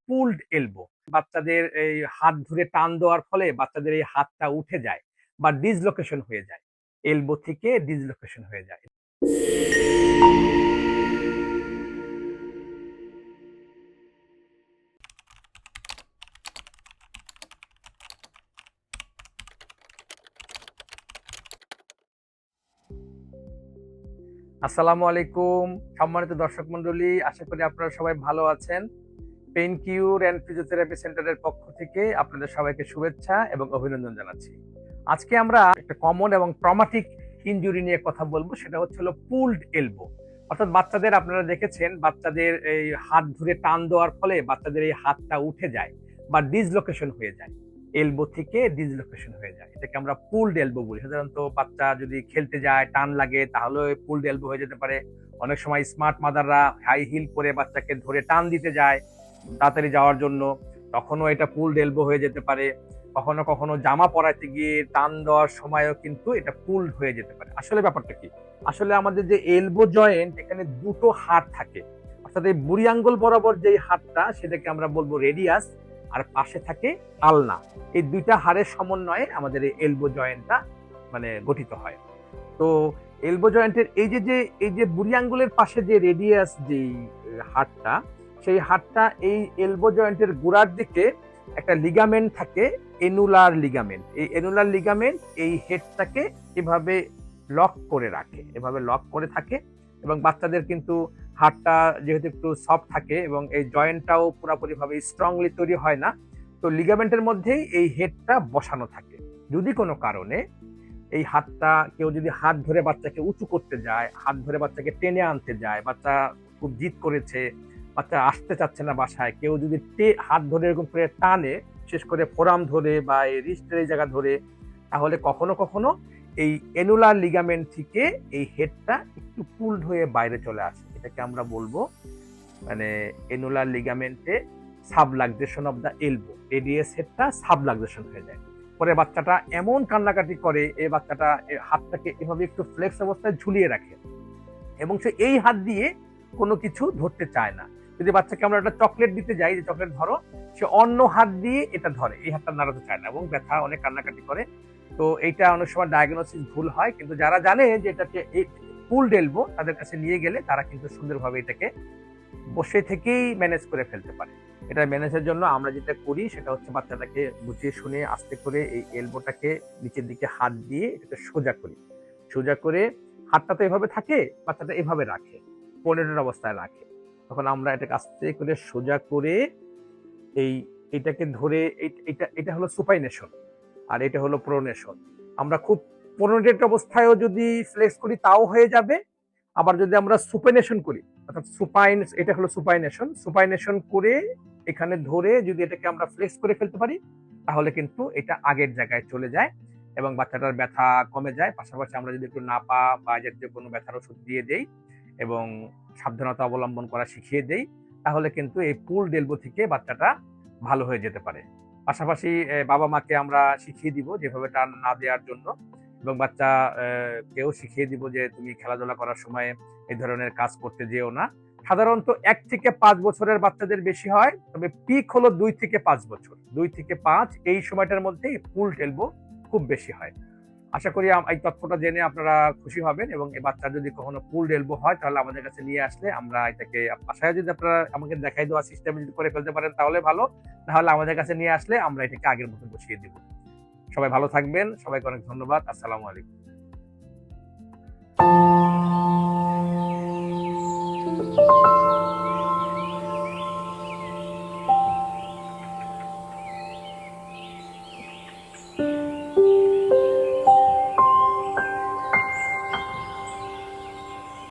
Pulled elbow. বাচ্চাদের এই হাত ধরে টান দেওয়ার ফলে বাচ্চাদের এই হাতটা উঠে যায় বা ডিসলোকেশন হয়ে যায়, এলবো থেকে ডিসলোকেশন হয়ে যায়। আসসালামু আলাইকুম, সম্মানিত দর্শক মন্ডলী, আশা করি আপনারা সবাই ভালো আছেন। পেইন কিউর অ্যান্ড ফিজিওথেরাপি সেন্টারের পক্ষ থেকে আপনাদের সবাইকে শুভেচ্ছা এবং অভিনন্দন জানাচ্ছি। আজকে আমরা একটা কমন এবং ট্রমাটিক ইনজুরি নিয়ে কথা বলবো, সেটা হচ্ছে হলো পুলড এলবো। অর্থাৎ বাচ্চাদের, আপনারা দেখেছেন বাচ্চাদের এই হাত ধরে টান দেওয়ার ফলে বাচ্চাদের এই হাতটা উঠে যায় বা ডিসলোকেশন হয়ে যায়, এলবো থেকে ডিসলোকেশন হয়ে যায়। এটাকে আমরা পুলড এলবো বলি। সাধারণত বাচ্চা যদি খেলতে যায়, টান লাগে, তাহলে পুলড এলবো হয়ে যেতে পারে। অনেক সময় স্মার্ট মাদাররা হাই হিল পরে বাচ্চাকে ধরে টান দিতে যায় তাড়াতাড়ি যাওয়ার জন্য, তখনও এটা পুলড এলবো হয়ে যেতে পারে। কখনো কখনো জামা পরাতে গিয়ে টান দেওয়ার সময়ও কিন্তু এটা পুলড হয়ে যেতে পারে। আসলে ব্যাপারটা কি? আসলে আমাদের যে এলবো জয়েন্ট, এখানে দুটো হাড় থাকে। অর্থাৎ এই বুড়ি আঙ্গুল বরাবর যে হাড়টা, সেটাকে আমরা বলবো রেডিয়াস, আর পাশে থাকে আলনা। এই দুইটা হাড়ের সমন্বয়ে আমাদের এই এলবো জয়েন্টটা মানে গঠিত হয়। তো এলবো জয়েন্টের এই যে বুড়ি আঙ্গুলের পাশে যে রেডিয়াস, যেই হাড়টা, সেই হাড়টা এই এলবো জয়েন্টের গোড়ার দিকে একটা লিগামেন্ট থাকে, এনুলার লিগামেন্ট। এই এনুলার লিগামেন্ট এই হেডটাকে এভাবে লক করে রাখে, এভাবে লক করে থাকে। এবং বাচ্চাদের কিন্তু হাড়টা যেহেতু একটু সফট থাকে এবং এই জয়েন্টটাও পুরোপুরি ভাবে স্ট্রংলি তৈরি হয় না, তো লিগামেন্টের মধ্যেই এই হেডটা বসানো থাকে। যদি কোনো কারণে এই হাতটা, কেউ যদি হাত ধরে বাচ্চাকে উঁচু করতে যায়, হাত ধরে বাচ্চাকে টেনে আনতে যায়, বাচ্চা খুব জিদ করেছে, বাচ্চা আসতে চাচ্ছে না বাসায়, কেউ যদি হাত ধরে এরকম করে টানে, বিশেষ করে ফোরাম ধরে বা এই রিস্টের এই জায়গা ধরে, তাহলে কখনো কখনো এই এনুলার লিগামেন্ট থেকে এই হেডটা একটু পুলড হয়ে বাইরে চলে আসে। এটাকে আমরা বলবো মানে এনুলার লিগামেন্টে subluxation of the elbow, radius হেডটা সাবলাক্সেশন হয়ে যায়। পরে বাচ্চাটা এমন কান্নাকাটি করে, এই বাচ্চাটা হাতটাকে এভাবে একটু ফ্লেক্স অবস্থায় ঝুলিয়ে রাখে এবং সে এই হাত দিয়ে কোনো কিছু ধরতে চায় না। যদি বাচ্চাকে আমরা একটা চকলেট দিতে যাই, যে চকলেট ধরো, সে অন্য হাত দিয়ে এটা ধরে, এই হাতটা নাড়াতে চায় না এবং ব্যথা, অনেক কান্নাকাটি করে। তো এইটা অনেক সময় ডায়াগনোসিস ভুল হয়, কিন্তু যারা জানে যে এটাকে পুলড এলবো, তাদের কাছে নিয়ে গেলে তারা কিন্তু সুন্দরভাবে এটাকে বসে থেকেই ম্যানেজ করে ফেলতে পারে। এটা ম্যানেজের জন্য আমরা যেটা করি সেটা হচ্ছে বাচ্চাটাকে বুঝিয়ে শুনে আস্তে করে এই এলবোটাকে নিচের দিকে হাত দিয়ে এটাকে সোজা করি। সোজা করে হাতটা তো এভাবে থাকে, বাচ্চাটা এভাবে রাখে, পোনেটের অবস্থায় রাখে। তখন আমরা এটাকে আস্তে করে সোজা করে এই এটাকে ধরে, এটা এটা হলো সুপাইনেশন আর এটা হলো প্রোনেশন। আমরা খুব পোনেটেড অবস্থায়ও যদি ফ্লেক্স করি তাও হয়ে যাবে। আবার যদি আমরা সুপাইনেশন করি, অর্থাৎ সুপাইন, এটা হলো সুপাইনেশন, সুপাইনেশন করে এখানে ধরে যদি এটাকে আমরা ফ্লেক্স করে ফেলতে পারি, তাহলে কিন্তু এটা আগের জায়গায় চলে যায় এবং বাচ্চাটার ব্যথা কমে যায়। পাশাপাশি আমরা যদি একটু নাপা বা জাতীয় কোনো ব্যথার ওষুধ দিয়ে দেই এবং সাবধানতা অবলম্বন করা শিখিয়ে দেই, তাহলে কিন্তু এই পুলড এলবো থেকে বাচ্চাটা ভালো হয়ে যেতে পারে। পাশাপাশি বাবা মাকে আমরা শিখিয়ে দিব যেভাবে টান না দেওয়ার জন্য, এবং বাচ্চা কেউ শিখিয়ে দিব যে তুমি খেলাধুলা করার সময় এই ধরনের কাজ করতে যেও না। সাধারণত 1 থেকে 5 বছরের বাচ্চাদের বেশি হয়, তবে পিক হলো 2 থেকে 5 বছর, 2 থেকে 5 এই সময়টার মধ্যে পুলড এলবো খুব বেশি হয়। আশা করি এই তথ্যটা জেনে আপনারা খুশি হবেন এবং এই বাচ্চা যদি কখনো পুলড এলবো হয়, তাহলে আমাদের কাছে নিয়ে আসলে আমরা এটাকে, বাসায় যদি আপনারা আমাকে দেখাই দেওয়া সিস্টেমে যদি করে ফেলতে পারেন তাহলে ভালো, নাহলে আমাদের কাছে নিয়ে আসলে আমরা এটাকে আগের মতো বসিয়ে দিব। সবাই ভালো থাকবেন, সবাইকে অনেক ধন্যবাদ। আসসালামু আলাইকুম।